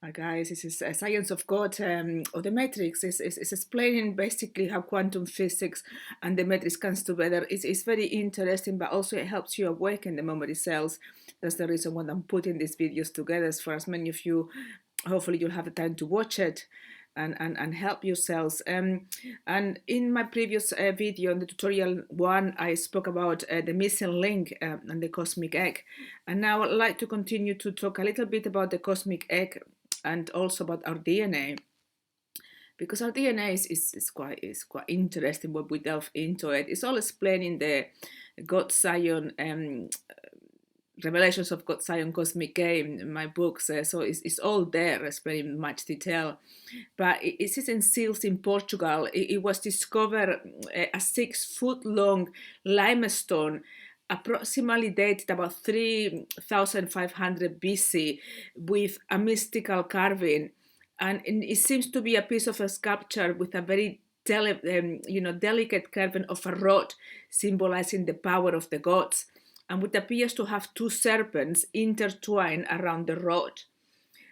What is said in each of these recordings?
Guys, this is a Science of God or the Matrix. Is explaining basically how quantum physics and the Matrix comes together. It's very interesting, but also it helps you awaken the memory cells. That's the reason why I'm putting these videos together. As for as many of you, hopefully you'll have the time to watch it and help yourselves. And in my previous video, in the tutorial one, I spoke about the missing link and the cosmic egg. And now I'd like to continue to talk a little bit about the cosmic egg and also about our DNA, because our DNA is quite interesting when we delve into it. It's all explained in the God Zion Revelations of God Zion Cosmic Game, in my books, so it's all there, explained in much detail. But it is in Seals in Portugal. It was discovered a 6-foot long limestone, approximately dated about 3,500 BC, with a mystical carving, and it seems to be a piece of a sculpture with a very delicate carving of a rod, symbolizing the power of the gods, and what appears to have two serpents intertwined around the rod.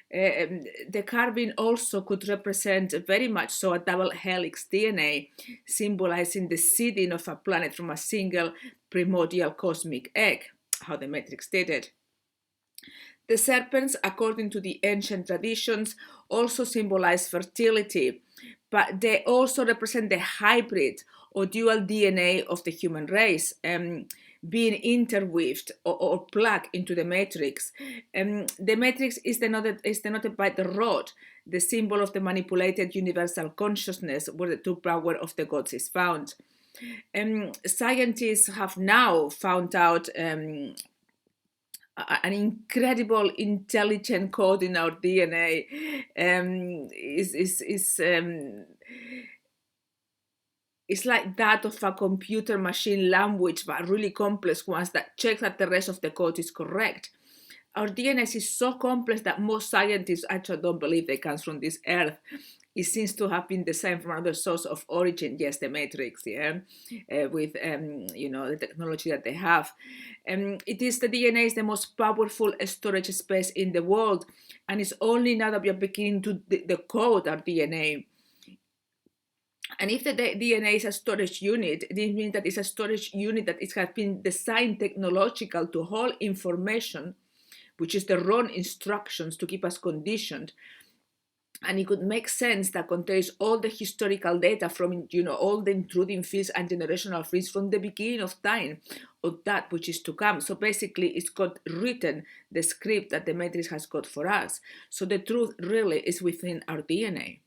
The carving also could represent very much so a double helix DNA, symbolizing the seeding of a planet from a single primordial cosmic egg, how the Matrix did it. The serpents, according to the ancient traditions, also symbolize fertility, but they also represent the hybrid or dual DNA of the human race, being interweaved or plugged into the matrix. The matrix is denoted by the rod, the symbol of the manipulated universal consciousness, where the true power of the gods is found. Scientists have now found out an incredible intelligent code in our DNA. It's like that of a computer machine language, but really complex ones that check that the rest of the code is correct. Our DNA is so complex that most scientists actually don't believe it comes from this earth. It seems to have been designed from another source of origin, yes, the matrix, yeah, with the technology that they have. It is the DNA is the most powerful storage space in the world, and it's only now that we are beginning to decode our DNA. And if the DNA is a storage unit, this means that it's a storage unit that it has been designed technological to hold information, which is the wrong instructions to keep us conditioned. And it could make sense that contains all the historical data from all the intruding fields and generational fields from the beginning of time, of that which is to come. So basically it's got written the script that the matrix has got for us. So the truth really is within our DNA.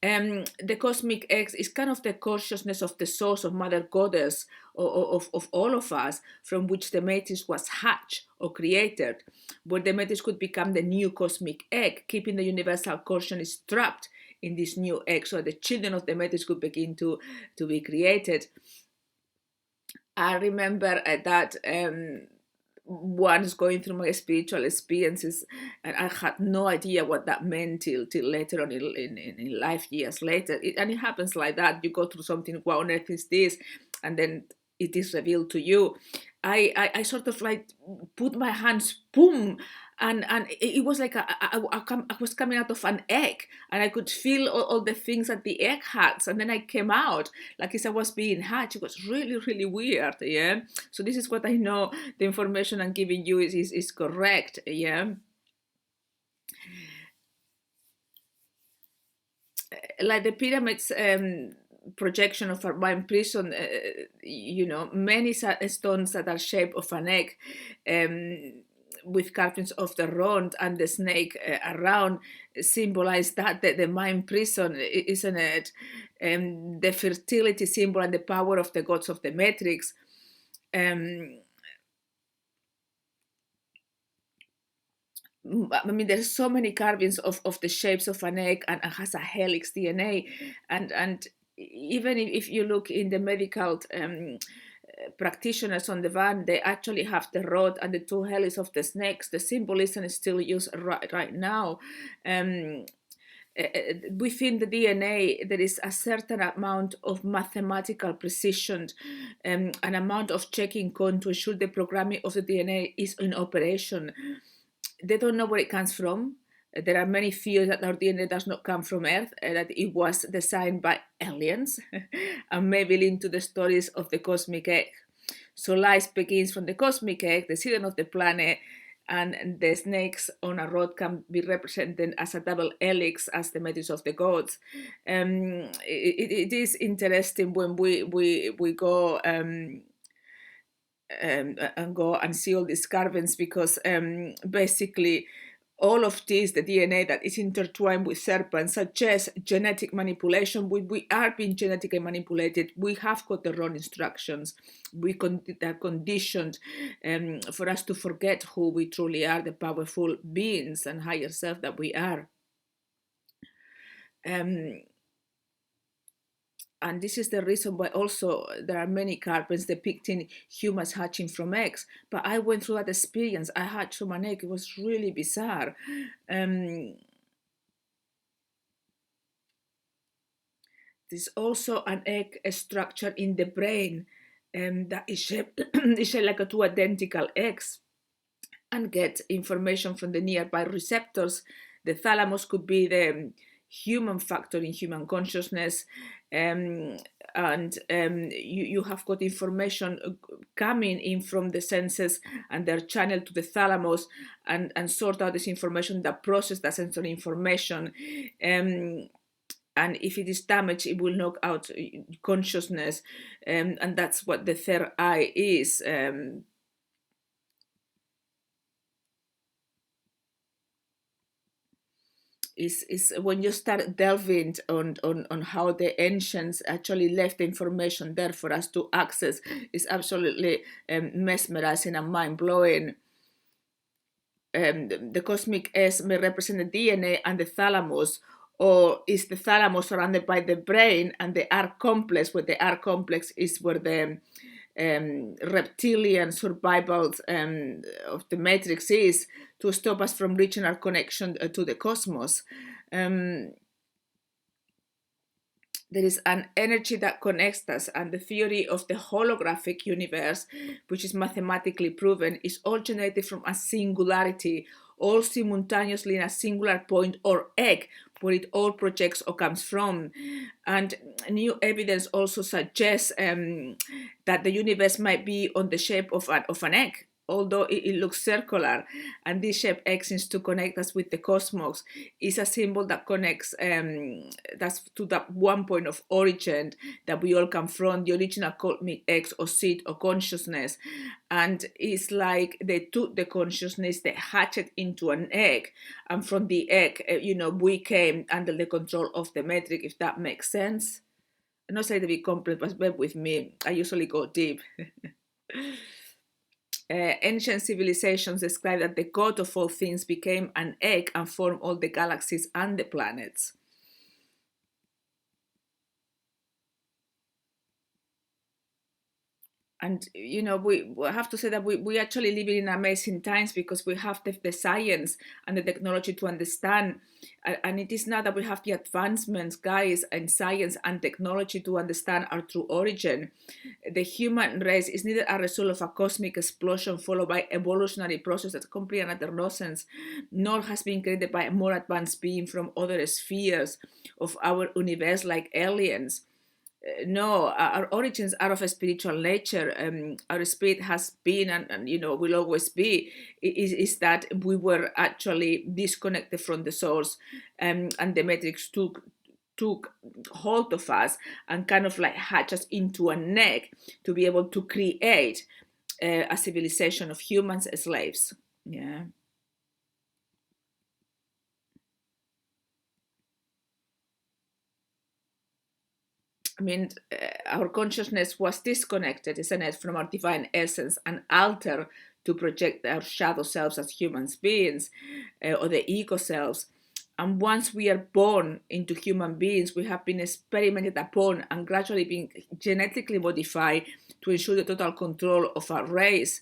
The cosmic X is kind of the consciousness of the source of Mother Goddess of all of us, from which the matrix was hatched or created, where the matrix could become the new cosmic egg, keeping the universal consciousness trapped in this new egg, so the children of the matrix could begin to be created. I remember that once going through my spiritual experiences, and I had no idea what that meant till later on in life, years later. And it happens like that. You go through something, what on earth is this? And then it is revealed to you. I sort of like put my hands, boom, and it was like I was coming out of an egg, and I could feel all the things that the egg had, and then I came out like as I was being hatched. It was really, really weird, yeah. So this is what I know. The information I'm giving you is correct, yeah. Like the pyramids projection of our mind prison, many stones that are shaped of an egg, with carvings of the round and the snake around, symbolize that the mind prison, isn't it? The fertility symbol and the power of the gods of the matrix. I mean, there's so many carvings of the shapes of an egg, and has a helix DNA, and even if you look in the medical practitioners on the van, they actually have the rod and the two helix of the snakes. The symbolism is still used right now. Within the DNA, there is a certain amount of mathematical precision, an amount of checking code to ensure the programming of the DNA is in operation. They don't know where it comes from. There are many theories that our DNA does not come from Earth, that it was designed by aliens, and maybe linked to the stories of the cosmic egg. So life begins from the cosmic egg, the seeding of the planet, and the snakes on a road can be represented as a double helix as the methods of the gods. It is interesting when we go and go and see all these carvings, because basically all of this, the DNA that is intertwined with serpents, suggests genetic manipulation. We are being genetically manipulated. We have got the wrong instructions. We are conditioned for us to forget who we truly are, the powerful beings and higher self that we are. And this is the reason why also there are many carvings depicting humans hatching from eggs. But I went through that experience. I hatched from an egg. It was really bizarre. There's also an egg structure in the brain that is shaped, is shaped like two identical eggs, and get information from the nearby receptors. The thalamus could be the human factor in human consciousness, and you have got information coming in from the senses, and they're channeled to the thalamus and sort out this information, that process that sensory information. And if it is damaged, it will knock out consciousness, and that's what the third eye is. Is when you start delving on how the ancients actually left the information there for us to access, is absolutely mesmerizing and mind-blowing. The cosmic S may represent the DNA and the thalamus, or is the thalamus surrounded by the brain and the R complex, where the R complex is where the reptilian survival of the matrix is, to stop us from reaching our connection to the cosmos. There is an energy that connects us, and the theory of the holographic universe, which is mathematically proven, is all generated from a singularity, all simultaneously in a singular point or egg, where it all projects or comes from. And new evidence also suggests that the universe might be on the shape of an egg, although it looks circular, and this shape X seems to connect us with the cosmos, is a symbol that connects that's to that one point of origin that we all come from, the original cosmic X or seed or consciousness. And it's like they took the consciousness, they hatched it into an egg, and from the egg, we came under the control of the metric, if that makes sense. I'm not saying to be complex, but bear with me. I usually go deep. Ancient civilizations describe that the god of all things became an egg and formed all the galaxies and the planets. And we have to say that we actually live in amazing times, because we have the science and the technology to understand, and it is now that we have the advancements, guys, in science and technology to understand our true origin. The human race is neither a result of a cosmic explosion followed by evolutionary process that's complete and utter nonsense, nor has been created by a more advanced being from other spheres of our universe like aliens. No, our origins are of a spiritual nature. Our spirit has been and will always be, is that we were actually disconnected from the source, and the matrix took hold of us and kind of like hatched us into an egg to be able to create a civilization of humans as slaves. Yeah. I mean, our consciousness was disconnected, isn't it, from our divine essence and altered to project our shadow selves as human beings, or the ego selves. And once we are born into human beings, we have been experimented upon and gradually being genetically modified to ensure the total control of our race.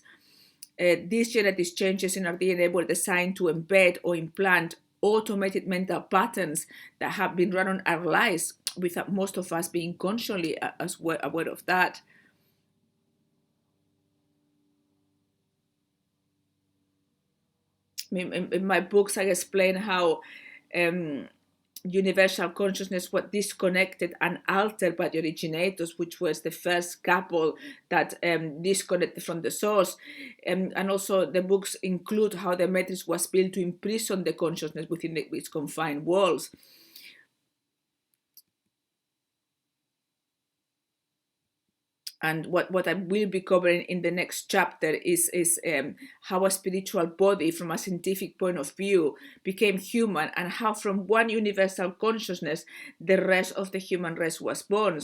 These genetic changes in our DNA were designed to embed or implant automated mental patterns that have been run on our lives, without most of us being consciously aware of that. In my books, I explain how universal consciousness was disconnected and altered by the originators, which was the first couple that disconnected from the source. And also the books include how the matrix was built to imprison the consciousness within its confined walls. And what I will be covering in the next chapter is how a spiritual body, from a scientific point of view, became human, and how from one universal consciousness, the rest of the human race was born.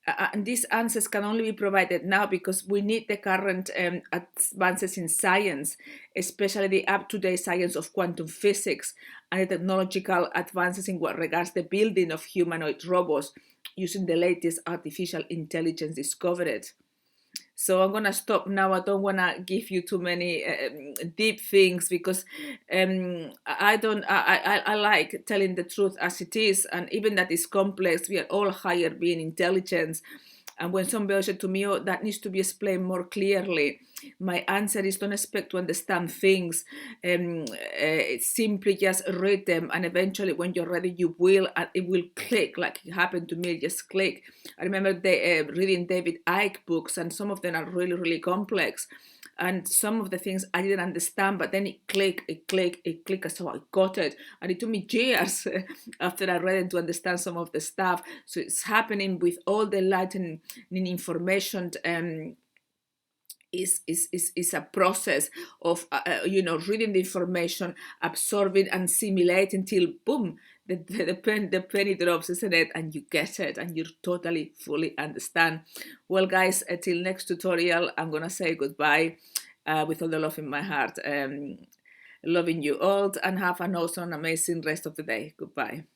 And these answers can only be provided now because we need the current advances in science, especially the up-to-date science of quantum physics and the technological advances in what regards the building of humanoid robots using the latest artificial intelligence discovered. So I'm gonna stop now. I don't wanna give you too many deep things because I don't. I like telling the truth as it is, and even that is complex. We are all higher being intelligence, and when somebody said to me, "Oh, that needs to be explained more clearly," my answer is don't expect to understand things. Simply just read them, and eventually, when you're ready, you will, and it will click like it happened to me. Just click. I remember reading David Icke books, and some of them are really, really complex. And some of the things I didn't understand, but then it clicked, so I got it. And it took me years after I read it to understand some of the stuff. So it's happening with all the enlightening information. Is a process of reading the information, absorbing and assimilating till boom, the penny drops, isn't it? And you get it, and you totally fully understand. Well, guys, until next tutorial, I'm gonna say goodbye with all the love in my heart. Loving you all, and have an awesome, amazing rest of the day. Goodbye.